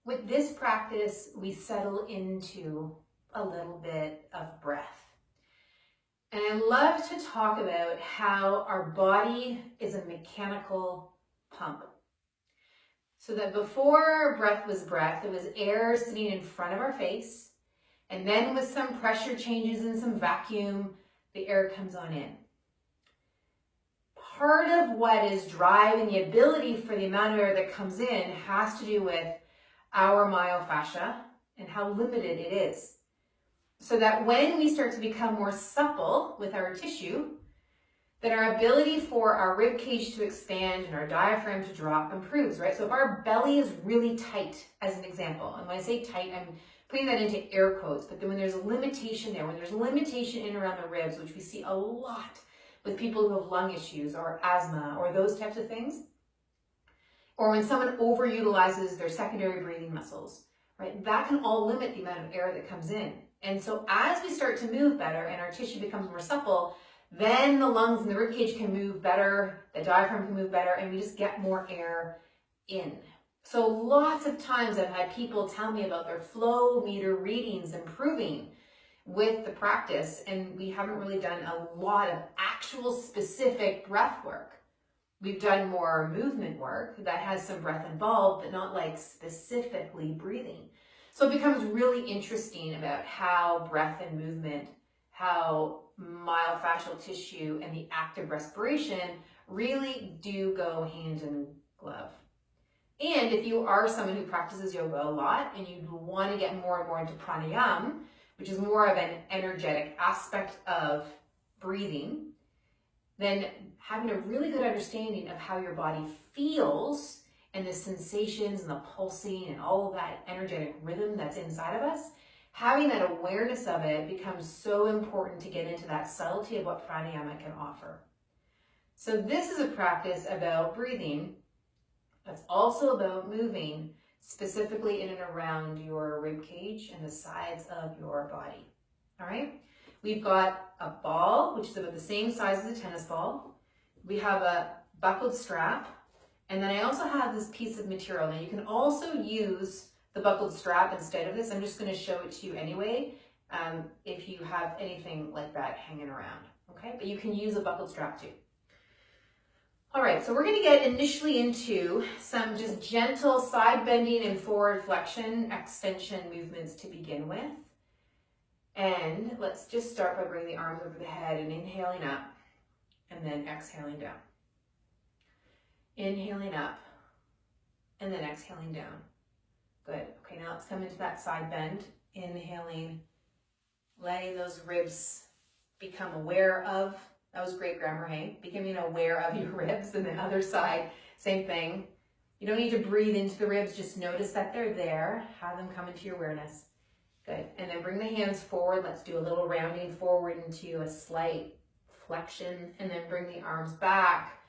With this practice, we settle into a little bit of breath. And I love to talk about how our body is a mechanical pump. So that before breath, it was air sitting in front of our face. And then with some pressure changes and some vacuum, the air comes on in. Part of what is driving the ability for the amount of air that comes in has to do with our myofascia and how limited it is. So that when we start to become more supple with our tissue, then our ability for our rib cage to expand and our diaphragm to drop improves, right? So if our belly is really tight, as an example, and when I say tight, I'm putting that into air quotes, but then when there's a limitation there, when there's a limitation in around the ribs, which we see a lot with people who have lung issues or asthma or those types of things, or when someone overutilizes their secondary breathing muscles, right? That can all limit the amount of air that comes in. And so as we start to move better and our tissue becomes more supple, then the lungs and the ribcage can move better, the diaphragm can move better, and we just get more air in. So lots of times I've had people tell me about their flow meter readings improving with the practice, and we haven't really done a lot of actual specific breath work. We've done more movement work that has some breath involved, but not like specifically breathing. So it becomes really interesting about how breath and movement, how myofascial tissue and the active respiration really do go hand in glove. And if you are someone who practices yoga a lot and you want to get more and more into pranayama, which is more of an energetic aspect of breathing, then having a really good understanding of how your body feels and the sensations and the pulsing and all of that energetic rhythm that's inside of us, having that awareness of it becomes so important to get into that subtlety of what pranayama can offer. So this is a practice about breathing that's also about moving specifically in and around your rib cage and the sides of your body. All right? We've got a ball, which is about the same size as a tennis ball. We have a buckled strap. And then I also have this piece of material. Now you can also use the buckled strap instead of this. I'm just going to show it to you anyway, if you have anything like that hanging around. Okay? But you can use a buckled strap too. All right, so we're going to get initially into some just gentle side bending and forward flexion extension movements to begin with. And let's just start by bringing the arms over the head and inhaling up and then exhaling down. Inhaling up and then exhaling down. Good. Okay, now let's come into that side bend. Inhaling, letting those ribs become aware of. That was great grammar, hey? Becoming aware of your ribs. And the other side, same thing. You don't need to breathe into the ribs, just notice that they're there. Have them come into your awareness. Good. And then bring the hands forward. Let's do a little rounding forward into a slight flexion. And then bring the arms back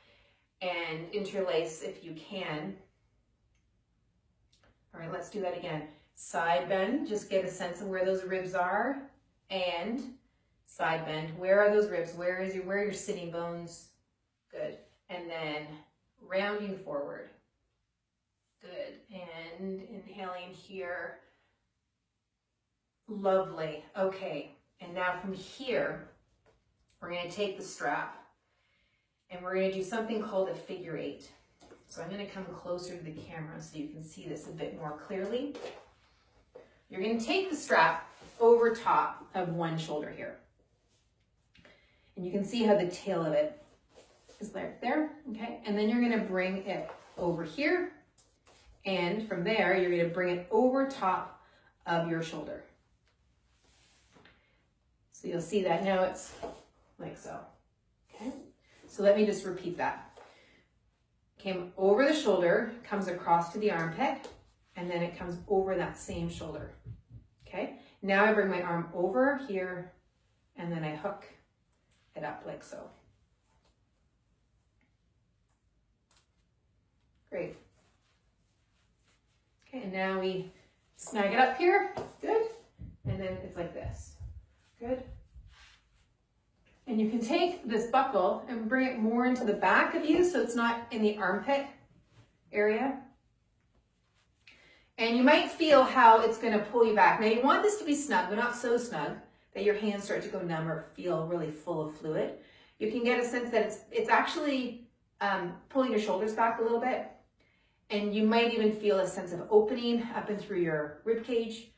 and interlace if you can. All right, let's do that again. Side bend, just get a sense of where those ribs are. And side bend, where are those ribs? Where are your sitting bones? Good. And then rounding forward. Good. And inhaling here. Lovely. Okay. And now from here, we're going to take the strap and we're going to do something called a figure eight. So I'm going to come closer to the camera so you can see this a bit more clearly. You're going to take the strap over top of one shoulder here. And you can see how the tail of it is right there, okay? And then you're going to bring it over here. And from there, you're going to bring it over top of your shoulder. So you'll see that now it's like so, okay? So let me just repeat that. Came over the shoulder, comes across to the armpit, and then it comes over that same shoulder, okay? Now I bring my arm over here, and then I hook it up like so. Great. Okay, and now we snag it up here, good, and then it's like this, good. And you can take this buckle and bring it more into the back of you so it's not in the armpit area. And you might feel how it's going to pull you back. Now you want this to be snug, but not so snug that your hands start to go numb or feel really full of fluid. You can get a sense that it's actually pulling your shoulders back a little bit. And you might even feel a sense of opening up and through your rib cage.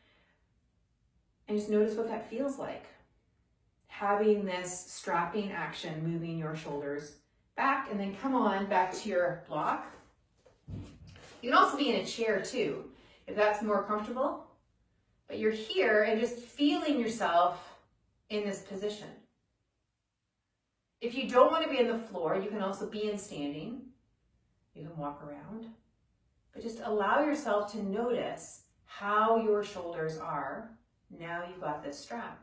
And just notice what that feels like. Having this strapping action, moving your shoulders back, and then come on back to your block. You can also be in a chair too, if that's more comfortable. But you're here and just feeling yourself in this position. If you don't want to be on the floor, you can also be in standing. You can walk around. But just allow yourself to notice how your shoulders are now you've got this strap.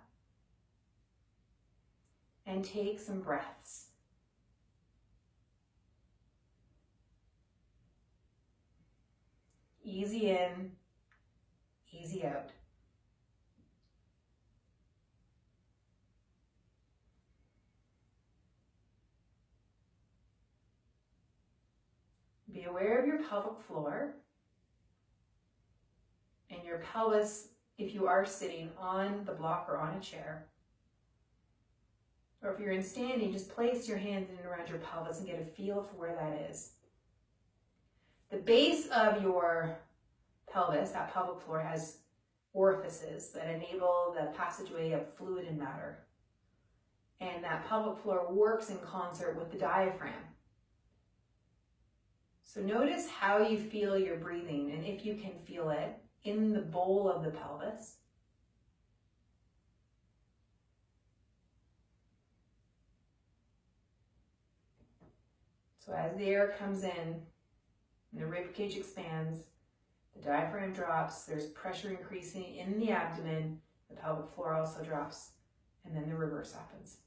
And take some breaths. Easy in, easy out. Be aware of your pelvic floor and your pelvis if you are sitting on the block or on a chair. Or if you're in standing, just place your hands in and around your pelvis and get a feel for where that is. The base of your pelvis, that pelvic floor, has orifices that enable the passageway of fluid and matter. And that pelvic floor works in concert with the diaphragm. So notice how you feel your breathing, and if you can feel it in the bowl of the pelvis. So as the air comes in and the rib cage expands, the diaphragm drops, there's pressure increasing in the abdomen, the pelvic floor also drops, and then the reverse happens.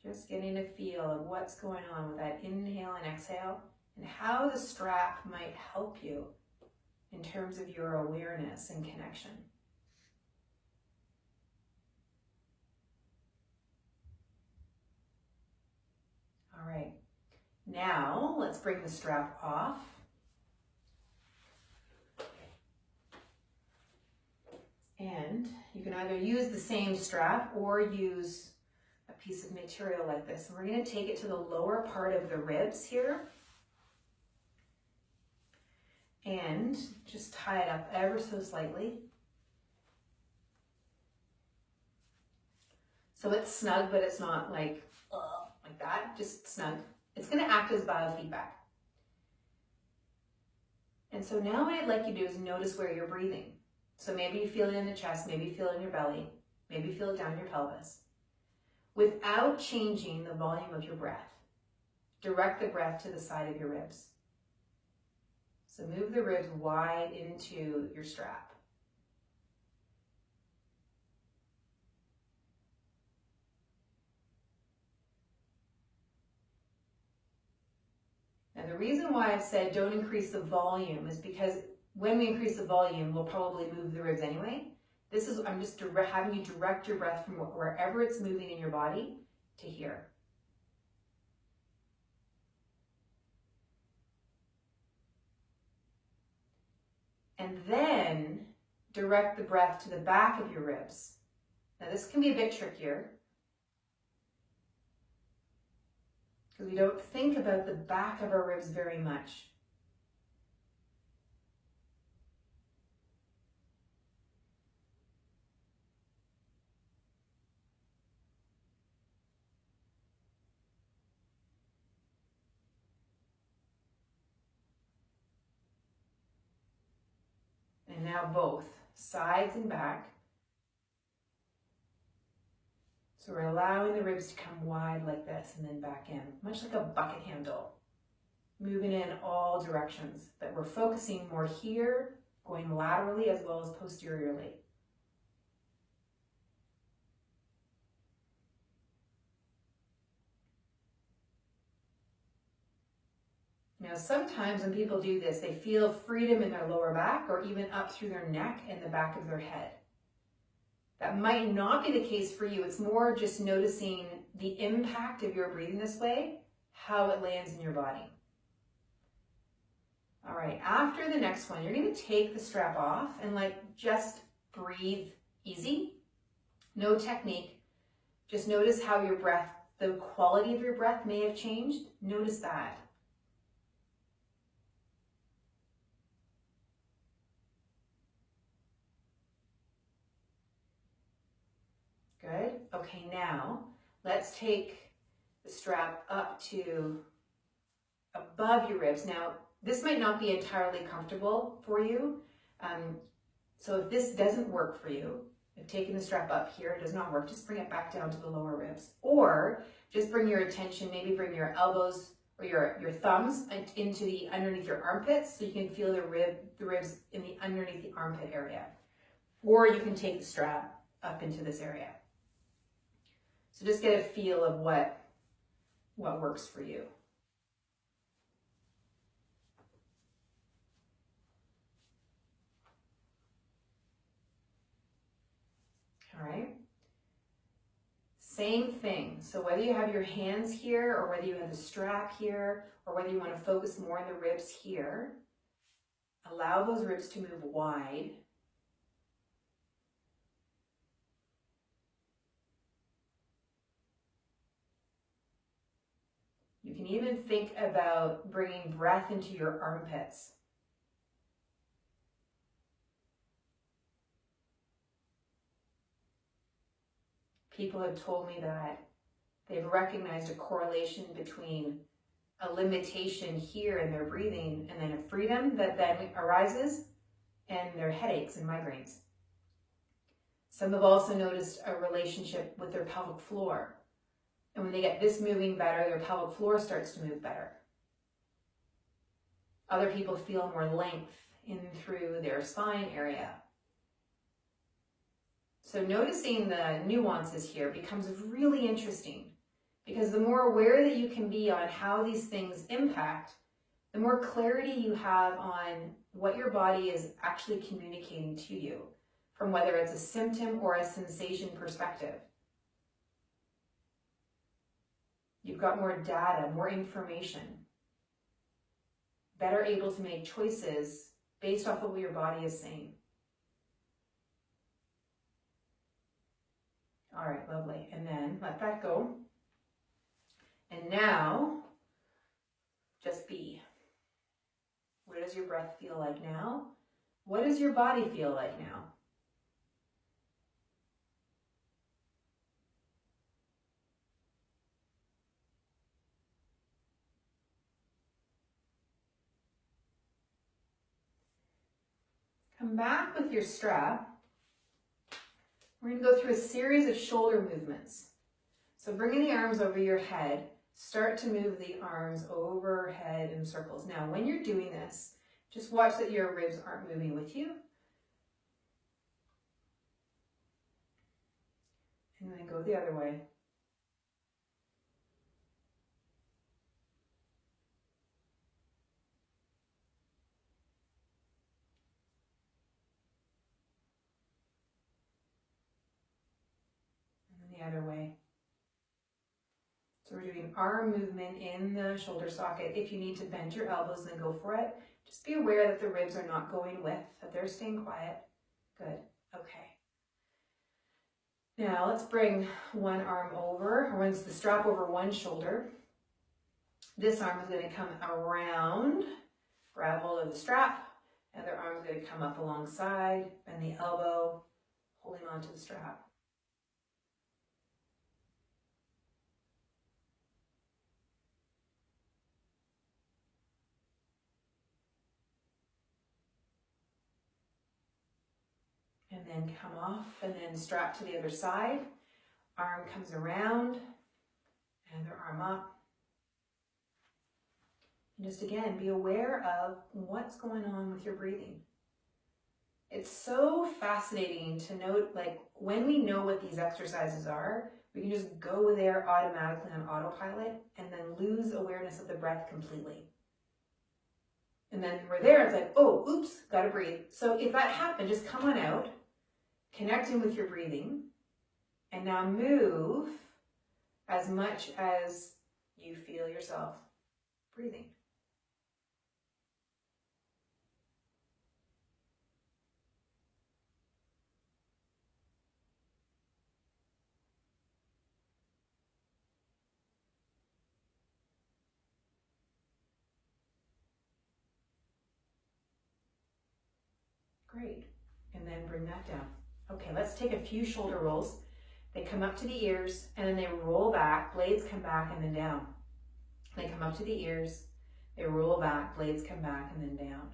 Just getting a feel of what's going on with that inhale and exhale, and how the strap might help you in terms of your awareness and connection. All right, now let's bring the strap off. And you can either use the same strap or use a piece of material like this. And we're going to take it to the lower part of the ribs here. And just tie it up ever so slightly. So it's snug, but it's not like that, just snug. It's going to act as biofeedback. And so now what I'd like you to do is notice where you're breathing. So maybe you feel it in the chest, maybe you feel it in your belly, maybe you feel it down your pelvis. Without changing the volume of your breath, direct the breath to the side of your ribs. So move the ribs wide into your strap. Now the reason why I've said don't increase the volume is because when we increase the volume, we'll probably move the ribs anyway. I'm just having you direct your breath from wherever it's moving in your body to here. And then direct the breath to the back of your ribs. Now this can be a bit trickier because we don't think about the back of our ribs very much. And now both sides and back. So we're allowing the ribs to come wide like this and then back in, much like a bucket handle, moving in all directions. But we're focusing more here, going laterally as well as posteriorly. Now, sometimes when people do this, they feel freedom in their lower back or even up through their neck and the back of their head. That might not be the case for you. It's more just noticing the impact of your breathing this way, how it lands in your body. All right, after the next one, you're going to take the strap off and just breathe easy. No technique. Just notice how your breath, the quality of your breath may have changed. Notice that. Good. Okay, now let's take the strap up to above your ribs. Now, this might not be entirely comfortable for you. So if this doesn't work for you, if taking the strap up here does not work, just bring it back down to the lower ribs. Or just bring your attention, maybe bring your elbows or your thumbs into the underneath your armpits so you can feel the ribs in the underneath the armpit area. Or you can take the strap up into this area. So just get a feel of what works for you. All right. Same thing. So whether you have your hands here or whether you have the strap here or whether you want to focus more on the ribs here, allow those ribs to move wide. You can even think about bringing breath into your armpits. People have told me that they've recognized a correlation between a limitation here in their breathing and then a freedom that then arises and their headaches and migraines. Some have also noticed a relationship with their pelvic floor. And when they get this moving better, their pelvic floor starts to move better. Other people feel more length in through their spine area. So noticing the nuances here becomes really interesting because the more aware that you can be on how these things impact, the more clarity you have on what your body is actually communicating to you, from whether it's a symptom or a sensation perspective. You've got more data, more information, better able to make choices based off of what your body is saying. All right, lovely. And then let that go. And now, just be. What does your breath feel like now? What does your body feel like now? Come back with your strap. We're going to go through a series of shoulder movements. So bringing the arms over your head, start to move the arms overhead in circles. Now, when you're doing this, just watch that your ribs aren't moving with you. And then go the other way. The other way. So we're doing arm movement in the shoulder socket. If you need to bend your elbows, then go for it. Just be aware that the ribs are not going with, that they're staying quiet. Good. Okay. Now let's bring one arm over, or runs the strap over one shoulder. This arm is going to come around, grab hold of the strap. Other arm is going to come up alongside, bend the elbow, holding onto the strap. And then come off and then strap to the other side. Arm comes around, other arm up. And just again, be aware of what's going on with your breathing. It's so fascinating to note, when we know what these exercises are, we can just go there automatically on autopilot and then lose awareness of the breath completely. And then we're there, it's like, oh, oops, gotta breathe. So if that happened, just come on out, connecting with your breathing, and now move as much as you feel yourself breathing. Great. And then bring that down. Okay, let's take a few shoulder rolls. They come up to the ears and then they roll back, blades come back and then down. They come up to the ears, they roll back, blades come back and then down.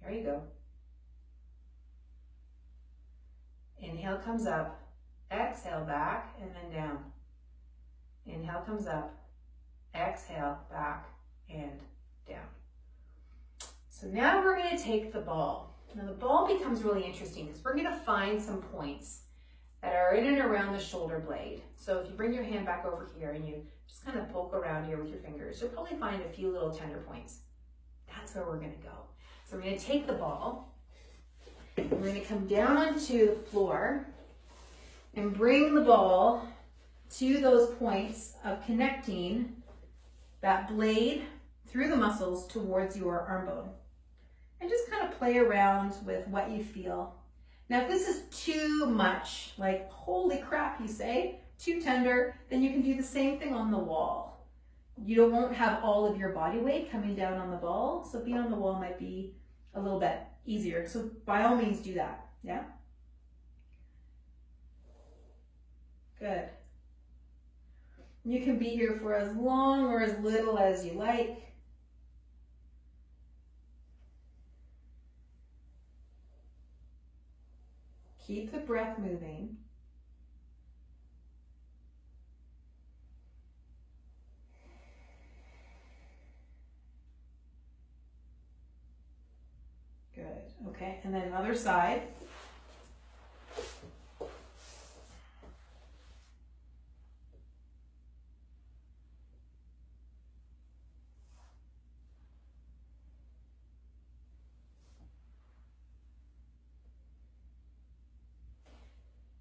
There you go. Inhale comes up, exhale back and then down. Inhale comes up, exhale back and down. So now we're going to take the ball. Now the ball becomes really interesting because we're going to find some points that are in and around the shoulder blade. So if you bring your hand back over here and you just kind of poke around here with your fingers, you'll probably find a few little tender points. That's where we're going to go. So we're going to take the ball, we're going to come down onto the floor and bring the ball to those points of connecting that blade through the muscles towards your arm bone. And just kind of play around with what you feel. Now, if this is too much, like holy crap, you say, too tender, then you can do the same thing on the wall. You won't have all of your body weight coming down on the ball, so being on the wall might be a little bit easier. So by all means do that, yeah? Good. You can be here for as long or as little as you like. Keep the breath moving. Good, okay, and then other side.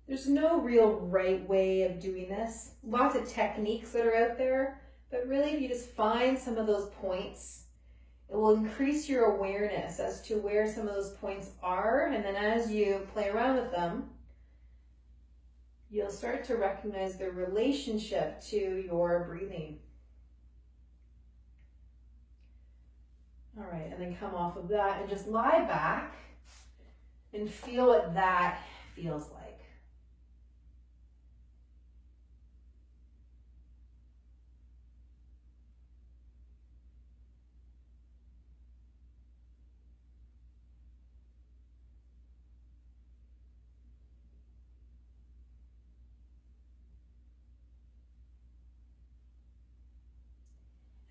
There's no real right way of doing this. Lots of techniques that are out there, but really if you just find some of those points, it will increase your awareness as to where some of those points are, and then as you play around with them, you'll start to recognize their relationship to your breathing. All right, and then come off of that and just lie back and feel what that feels like.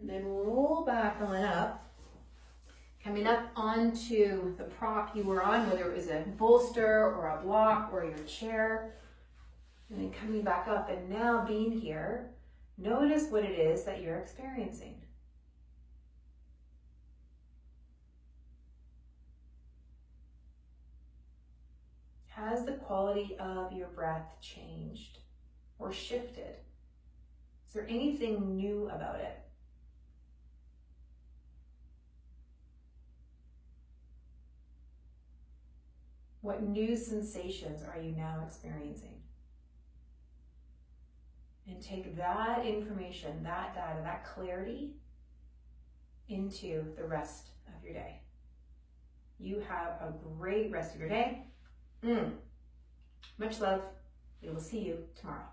And then roll back on up, coming up onto the prop you were on, whether it was a bolster or a block or your chair, and then coming back up and now being here, notice what it is that you're experiencing. Has the quality of your breath changed or shifted? Is there anything new about it? What new sensations are you now experiencing? And take that information, that data, that clarity into the rest of your day. You have a great rest of your day. Much love. We will see you tomorrow.